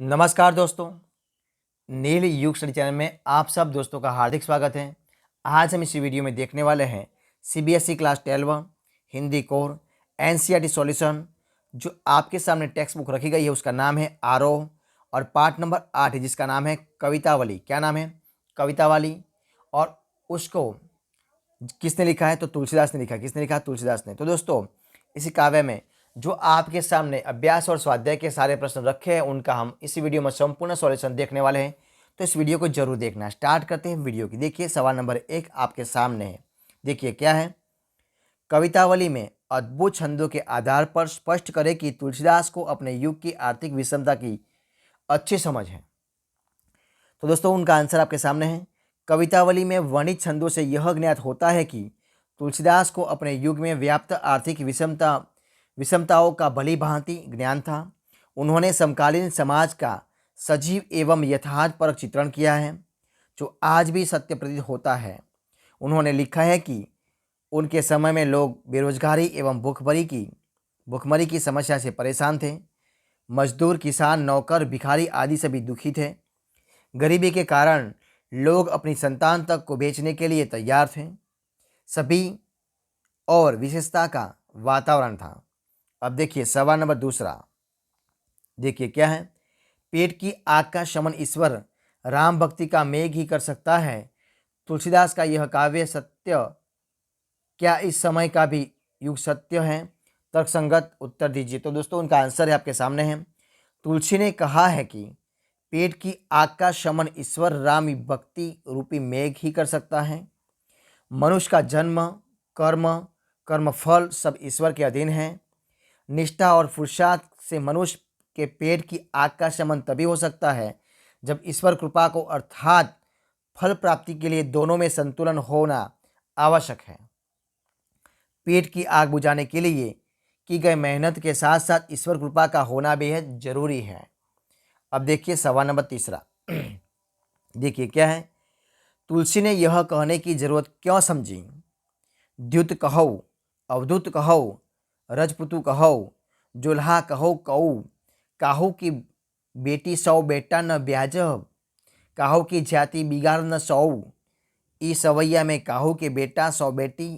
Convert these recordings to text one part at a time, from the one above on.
नमस्कार दोस्तों, नील युग स्टडी चैनल में आप सब दोस्तों का हार्दिक स्वागत है। आज हम इस वीडियो में देखने वाले हैं CBSE class 12 Hindi core NCERT solution. जो आपके सामने टेक्स्ट बुक रखी गई है उसका नाम है आरोह और पार्ट नंबर 8 है जिसका नाम है कवितावली। क्या नाम है? कवितावली। और उसको किसने लिखा है? तो तुलसीदास ने लिखा है। किसने लिखा? तुलसीदास ने। तो दोस्तों, इसी काव्य में जो आपके सामने अभ्यास और स्वाध्याय के सारे प्रश्न रखे हैं उनका हम इसी वीडियो में संपूर्ण सॉल्यूशन देखने वाले हैं। तो इस वीडियो को जरूर देखना। स्टार्ट करते हैं वीडियो की। देखिए, सवाल नंबर 1 आपके सामने है। देखिए क्या है। कवितावली में अद्भुत छंदों के आधार पर स्पष्ट करें कि तुलसीदास को अपने युग की आर्थिक विषमता की अच्छी समझ है। तो दोस्तों, उनका आंसर आपके सामने है। कवितावली में वर्णित छंदों से यह ज्ञात होता है कि तुलसीदास को अपने युग में व्याप्त आर्थिक विषमताओं का भली भांति ज्ञान था। उन्होंने समकालीन समाज का सजीव एवं यथार्थपरक चित्रण किया है जो आज भी सत्य प्रतीत होता है। उन्होंने लिखा है कि उनके समय में लोग बेरोजगारी एवं भुखमरी की समस्या से परेशान थे। मजदूर, किसान, नौकर, भिखारी आदि सभी दुखी थे। गरीबी के कारण लोग अपनी संतान तक को बेचने के लिए तैयार थे। सभी और विशेषता का वातावरण था। अब देखिए सवाल नंबर 2। देखिए क्या है। पेट की आग का शमन ईश्वर राम भक्ति का मेघ ही कर सकता है। तुलसीदास का यह काव्य सत्य क्या इस समय का भी युग सत्य है? तर्कसंगत उत्तर दीजिए। तो दोस्तों, उनका आंसर है आपके सामने है। तुलसी ने कहा है कि पेट की आग का शमन ईश्वर राम भक्ति रूपी मेघ ही कर सकता है। मनुष्य का जन्म, कर्म, कर्मफल सब ईश्वर के अधीन है। निष्ठा और पुरुषार्थ से मनुष्य के पेट की आग का शमन तभी हो सकता है जब ईश्वर कृपा को अर्थात फल प्राप्ति के लिए दोनों में संतुलन होना आवश्यक है। पेट की आग बुझाने के लिए की गई मेहनत के साथ साथ ईश्वर कृपा का होना बेहद जरूरी है। अब देखिए सवाल नंबर 3। देखिए क्या है। तुलसी ने यह कहने की जरूरत क्यों समझी? द्युत कहो, अवधूत कहो, रजपुतु कहो, जोल्हा कहो कऊ, काहू की बेटी सौ बेटा न ब्याजब, काहू की जाति बिगाड़ न सौ, ई सवैया में काहू के बेटा सौ बेटी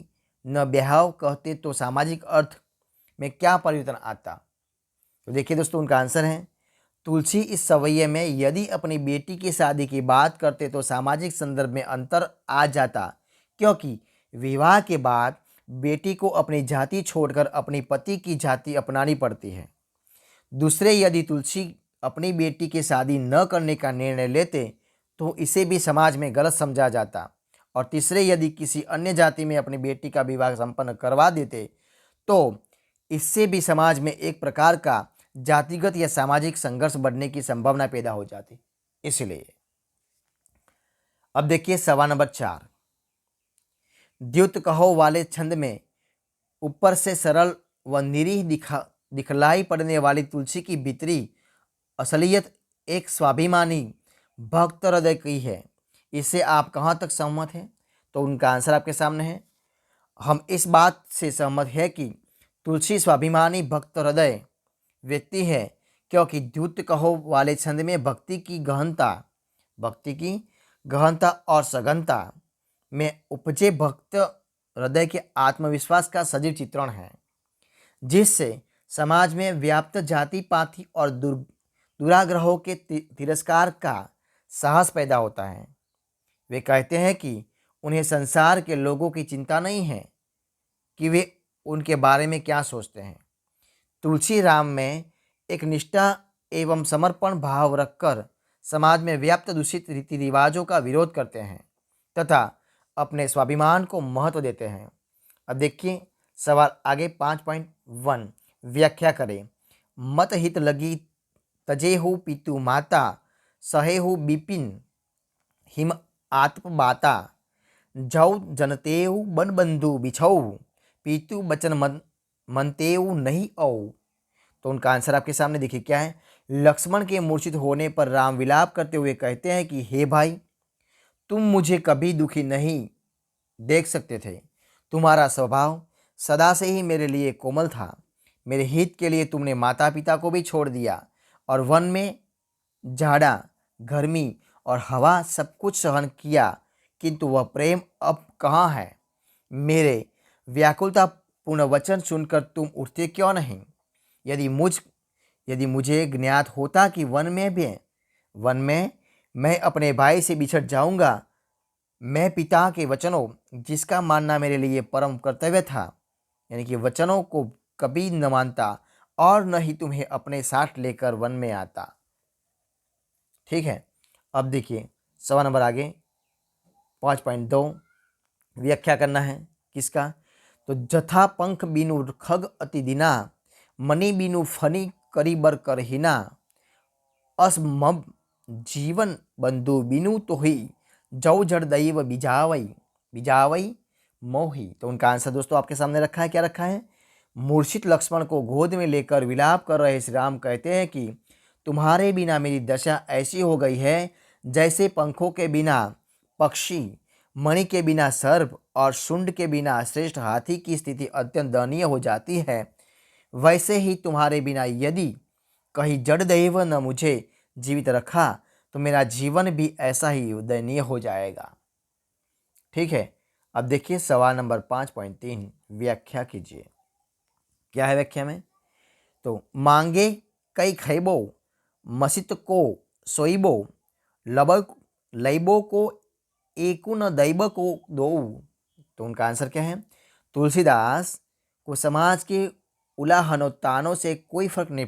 न ब्याह कहते तो सामाजिक अर्थ में क्या परिवर्तन आता? तो देखिए दोस्तों, उनका आंसर है तुलसी इस सवैये में यदि अपनी बेटी की शादी की बात करते तो सामाजिक संदर्भ में अंतर आ जाता, क्योंकि विवाह के बाद बेटी को अपनी जाति छोड़कर अपनी पति की जाति अपनानी पड़ती है। दूसरे, यदि तुलसी अपनी बेटी की शादी न करने का निर्णय लेते तो इसे भी समाज में गलत समझा जाता। और तीसरे, यदि किसी अन्य जाति में अपनी बेटी का विवाह संपन्न करवा देते तो इससे भी समाज में एक प्रकार का जातिगत या सामाजिक संघर्ष बढ़ने की संभावना पैदा हो जाती। इसलिए अब देखिए सवाल नंबर 4। द्युत कहो वाले छंद में ऊपर से सरल व निरीह दिखलाई पड़ने वाली तुलसी की भीतरी असलियत एक स्वाभिमानी भक्त हृदय की है। इससे आप कहाँ तक सहमत हैं? तो उनका आंसर आपके सामने है। हम इस बात से सहमत है कि तुलसी स्वाभिमानी भक्त हृदय व्यक्ति है, क्योंकि द्युत कहो वाले छंद में भक्ति की गहनता और सघनता में उपजे भक्त हृदय के आत्मविश्वास का सजीव चित्रण है, जिससे समाज में व्याप्त जाति पाति और दुराग्रहों के तिरस्कार का साहस पैदा होता है। वे कहते हैं कि उन्हें संसार के लोगों की चिंता नहीं है कि वे उनके बारे में क्या सोचते हैं। तुलसी राम में एक निष्ठा एवं समर्पण भाव रखकर समाज में व्याप्त दूषित रीति रिवाजों का विरोध करते हैं तथा अपने स्वाभिमान को महत्व देते हैं। अब देखिए सवाल आगे 5.1 व्याख्या करें। मत हित लगी तजेहु पितु माता, सहेहु बिपिन हिम आत्म बाता, जौ जनतेऊ बन बंधु बिछऊ, पीतु बचन मनतेऊ नहीं औ। तो उनका आंसर आपके सामने देखिए क्या है। लक्ष्मण के मूर्छित होने पर राम विलाप करते हुए कहते हैं कि हे भाई, तुम मुझे कभी दुखी नहीं देख सकते थे। तुम्हारा स्वभाव सदा से ही मेरे लिए कोमल था। मेरे हित के लिए तुमने माता पिता को भी छोड़ दिया और वन में झाड़ा, गर्मी और हवा सब कुछ सहन किया, किंतु वह प्रेम अब कहाँ है? मेरे व्याकुलतापूर्ण वचन सुनकर तुम उठते क्यों नहीं? यदि मुझ यदि मुझे ज्ञात होता कि वन में मैं अपने भाई से बिछड़ जाऊंगा, मैं पिता के वचनों, जिसका मानना मेरे लिए परम कर्तव्य था, यानी कि वचनों को कभी न मानता और न ही तुम्हें अपने साथ लेकर वन में आता। ठीक है, अब देखिए सवा नंबर आगे 5.2 व्याख्या करना है किसका? तो जथा पंख बीनु खग अति दिना, मणि बीनु फनी करीबर कर हिना, असमब जीवन बंधु बीनु तो ही, जौ जड़ दैव बिजावई बिजावई मोही। तो उनका आंसर दोस्तों आपके सामने रखा है। क्या रखा है? मूर्छित लक्ष्मण को गोद में लेकर विलाप कर रहे श्री राम कहते हैं कि तुम्हारे बिना मेरी दशा ऐसी हो गई है जैसे पंखों के बिना पक्षी, मणि के बिना सर्प और शुंड के बिना श्रेष्ठ हाथी की स्थिति अत्यंत दयनीय हो जाती है। वैसे ही तुम्हारे बिना यदि कहीं जड़ दैव न मुझे जीवित रखा तो मेरा जीवन भी ऐसा ही दयनीय हो जाएगा। ठीक है, अब देखिए सवाल नंबर 5.3 व्याख्या कीजिए। क्या है व्याख्या में? तो मांगे कई खैबो, मसित को सोइबो, लब लैबो को एकु न दैब को दो। तो उनका आंसर क्या है? तुलसीदास को समाज के उलाहनों तानों से कोई फर्क नहीं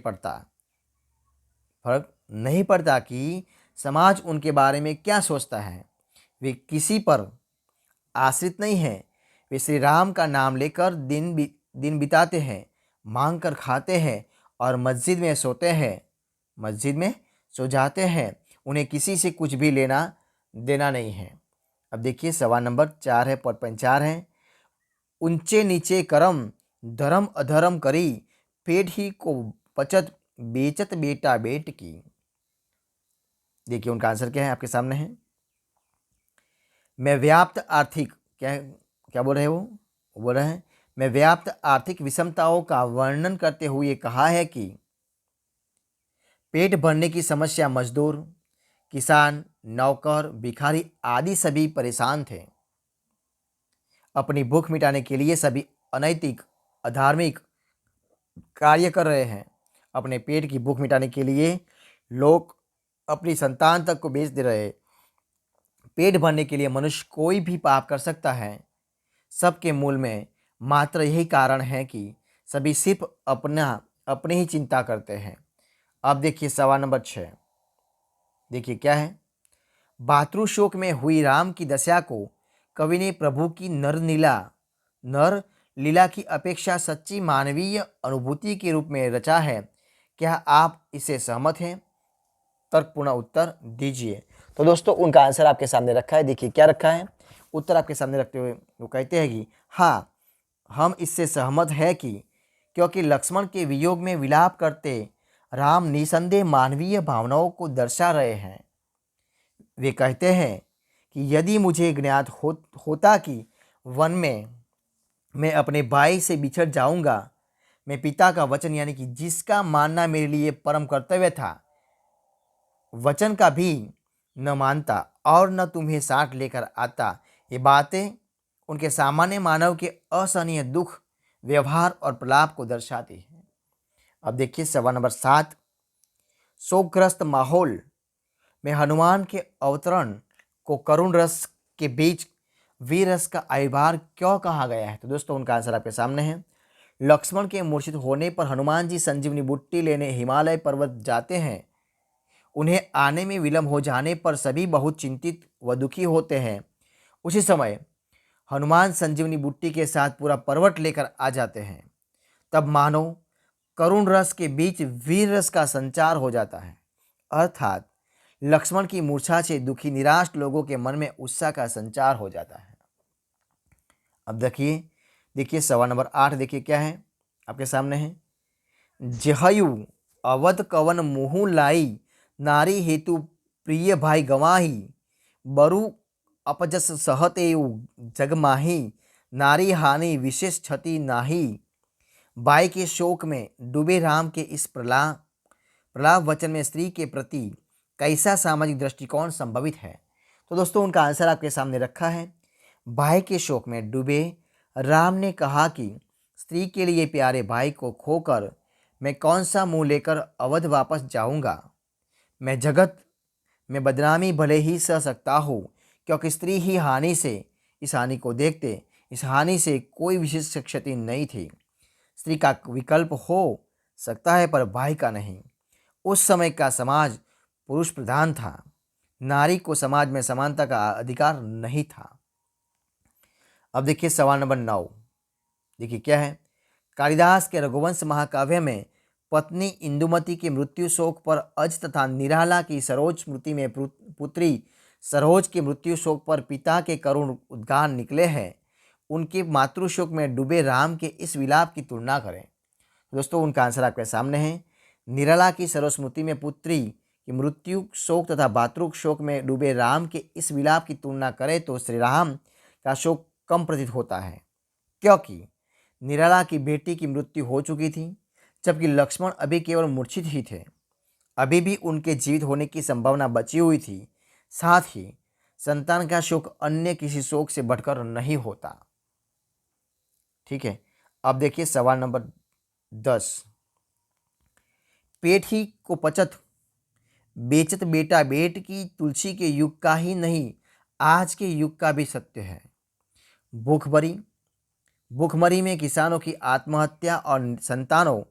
पड़ता कि समाज उनके बारे में क्या सोचता है। वे किसी पर आश्रित नहीं हैं। वे श्री राम का नाम लेकर दिन बिताते हैं, मांग कर खाते हैं और मस्जिद में सो जाते हैं। उन्हें किसी से कुछ भी लेना देना नहीं है। अब देखिए सवाल नंबर 4 है, 4 है। ऊंचे नीचे करम, धर्म अधर्म करी, पेट ही को पचत बेचत बेटा बेट की। देखिए उनका आंसर क्या है, आपके सामने है। मैं व्याप्त आर्थिक क्या बोल रहे हैं? वो बोल रहे हैं मैं व्याप्त आर्थिक विषमताओं का वर्णन करते हुए कहा है कि पेट भरने की समस्या मजदूर, किसान, नौकर, भिखारी आदि सभी परेशान थे। अपनी भूख मिटाने के लिए सभी अनैतिक, अधार्मिक कार्य कर रहे हैं। अपने पेट की भूख मिटाने के लिए लोग अपनी संतान तक को बेच दे रहे हैं। पेट भरने के लिए मनुष्य कोई भी पाप कर सकता है। सबके मूल में मात्र यही कारण है कि सभी सिर्फ अपनी ही चिंता करते हैं। अब देखिए सवाल नंबर 6। देखिए क्या है? भातृशोक में हुई राम की दशा को कवि ने प्रभु की नर लीला की अपेक्षा सच्ची मानवीय अनुभूति के रूप में रचा है। क्या आप इससे सहमत हैं? तर्कपूर्ण उत्तर दीजिए। तो दोस्तों उनका आंसर आपके सामने रखा है। देखिए क्या रखा है, उत्तर आपके सामने रखते हुए वो कहते हैं कि हाँ, हम इससे सहमत है कि क्योंकि लक्ष्मण के वियोग में विलाप करते राम निसंदेह मानवीय भावनाओं को दर्शा रहे हैं। वे कहते हैं कि यदि मुझे ज्ञात होता कि वन में मैं अपने भाई से बिछड़ जाऊंगा, मैं पिता का वचन यानी कि जिसका मानना मेरे लिए परम कर्तव्य था, वचन का भी न मानता और न तुम्हें साथ लेकर आता। ये बातें उनके सामान्य मानव के असहनीय दुख, व्यवहार और प्रलाप को दर्शाती है। अब देखिए सवाल नंबर 7। शोकग्रस्त माहौल में हनुमान के अवतरण को करुण रस के बीच वीर रस का आविर्भाव क्यों कहा गया है? तो दोस्तों उनका आंसर आपके सामने है। लक्ष्मण के मूर्छित होने पर हनुमान जी संजीवनी बूटी लेने हिमालय पर्वत जाते हैं। उन्हें आने में विलंब हो जाने पर सभी बहुत चिंतित व दुखी होते हैं। उसी समय हनुमान संजीवनी बूटी के साथ पूरा पर्वत लेकर आ जाते हैं। तब मानो करुण रस के बीच वीर रस का संचार हो जाता है, अर्थात लक्ष्मण की मूर्छा से दुखी निराश लोगों के मन में उत्साह का संचार हो जाता है। अब देखिए सवाल नंबर 8। देखिए क्या है, आपके सामने है। जहयु अवध कवन मुँह लाई, नारी हेतु प्रिय भाई गवाही, बरु अपजस सहते जग माही, नारी हानि विशेष क्षति नाही। भाई के शोक में डूबे राम के इस प्रलाप वचन में स्त्री के प्रति कैसा सामाजिक दृष्टिकोण संभवित है? तो दोस्तों उनका आंसर आपके सामने रखा है। भाई के शोक में डूबे राम ने कहा कि स्त्री के लिए प्यारे भाई को खोकर मैं कौन सा मुंह लेकर अवध वापस जाऊंगा। मैं जगत में बदनामी भले ही सह सकता हूँ, क्योंकि स्त्री ही हानि से इस हानि को देखते, इस हानि से कोई विशेष क्षति नहीं थी। स्त्री का विकल्प हो सकता है पर भाई का नहीं। उस समय का समाज पुरुष प्रधान था। नारी को समाज में समानता का अधिकार नहीं था। अब देखिए सवाल नंबर 9। देखिए क्या है। कालिदास के रघुवंश महाकाव्य में पत्नी इंदुमती की मृत्यु शोक पर अज तथा निराला की सरोज स्मृति में पुत्री सरोज की मृत्यु शोक पर पिता के करुण उद्गार निकले हैं। उनके मातृशोक में डूबे राम के इस विलाप की तुलना करें। दोस्तों उनका आंसर आपके सामने है। निराला की सरोज स्मृति में पुत्री की मृत्यु शोक तथा भातृ शोक में डूबे राम के इस विलाप की तुलना करें तो श्री राम का शोक कम प्रतीत होता है, क्योंकि निराला की बेटी की मृत्यु हो चुकी थी, जबकि लक्ष्मण अभी केवल मूर्छित ही थे। अभी भी उनके जीवित होने की संभावना बची हुई थी। साथ ही संतान का शोक अन्य किसी शोक से बढ़कर नहीं होता। ठीक है। अब देखिए सवाल नंबर 10। पेट ही को पचत बेचत बेटा बेट की तुलसी के युग का ही नहीं, आज के युग का भी सत्य है। भूखमरी में किसानों की आत्महत्या और संतानों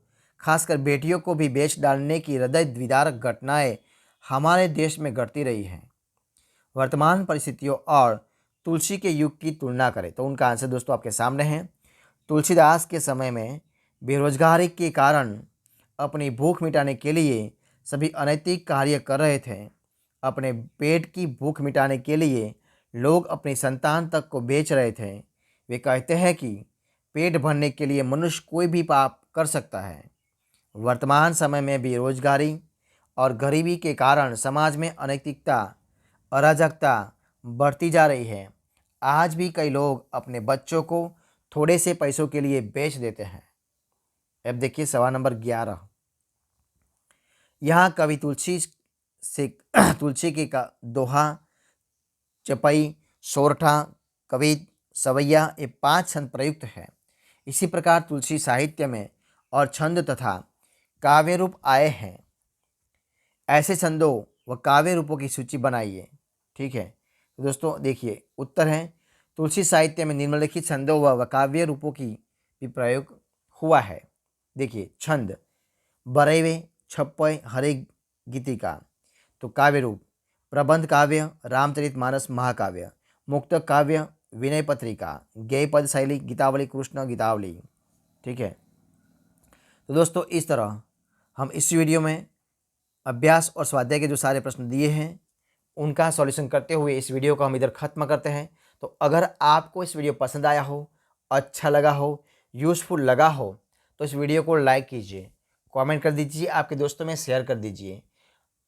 खासकर बेटियों को भी बेच डालने की हृदय विदारक घटनाएं हमारे देश में घटती रही हैं। वर्तमान परिस्थितियों और तुलसी के युग की तुलना करें तो उनका आंसर दोस्तों आपके सामने है। तुलसीदास के समय में बेरोजगारी के कारण अपनी भूख मिटाने के लिए सभी अनैतिक कार्य कर रहे थे। अपने पेट की भूख मिटाने के लिए लोग अपनी संतान तक को बेच रहे थे। वे कहते हैं कि पेट भरने के लिए मनुष्य कोई भी पाप कर सकता है। वर्तमान समय में बेरोजगारी और गरीबी के कारण समाज में अनैतिकता, अराजकता बढ़ती जा रही है। आज भी कई लोग अपने बच्चों को थोड़े से पैसों के लिए बेच देते हैं। अब देखिए सवाल नंबर 11। यहाँ कवि तुलसी के का दोहा, चपई, सोरठा, कवित, सवैया ये 5 छंद प्रयुक्त है। इसी प्रकार तुलसी साहित्य में और छंद तथा काव्य रूप आए हैं। ऐसे छंदों व काव्य रूपों की सूची बनाइए। ठीक है। तो दोस्तों देखिए उत्तर है तुलसी साहित्य में निम्नलिखित छंदों व काव्य रूपों की भी प्रयोग हुआ है। देखिए छंद बरेवे, छप्पय, हरे गीतिका। तो काव्य रूप प्रबंध काव्य, रामचरितमानस महाकाव्य, मुक्तक काव्य, विनय पत्रिका, गेय पद शैली, गीतावली, कृष्ण गीतावली। ठीक है। तो दोस्तों इस तरह हम इस वीडियो में अभ्यास और स्वाध्याय के जो सारे प्रश्न दिए हैं उनका सॉल्यूशन करते हुए इस वीडियो को हम इधर ख़त्म करते हैं। तो अगर आपको इस वीडियो पसंद आया हो, अच्छा लगा हो, यूज़फुल लगा हो तो इस वीडियो को लाइक कीजिए, कमेंट कर दीजिए, आपके दोस्तों में शेयर कर दीजिए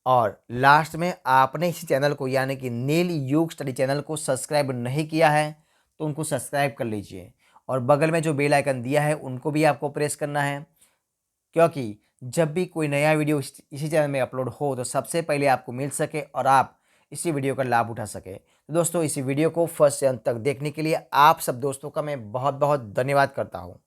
और लास्ट में आपने इस चैनल को यानी कि नील युग स्टडी चैनल को सब्सक्राइब नहीं किया है तो उनको सब्सक्राइब कर लीजिए और बगल में जो बेल आइकन दिया है उनको भी आपको प्रेस करना है, क्योंकि जब भी कोई नया वीडियो इसी चैनल में अपलोड हो तो सबसे पहले आपको मिल सके और आप इसी वीडियो का लाभ उठा सके। तो दोस्तों इसी वीडियो को फर्स्ट से अंत तक देखने के लिए आप सब दोस्तों का मैं बहुत बहुत धन्यवाद करता हूँ।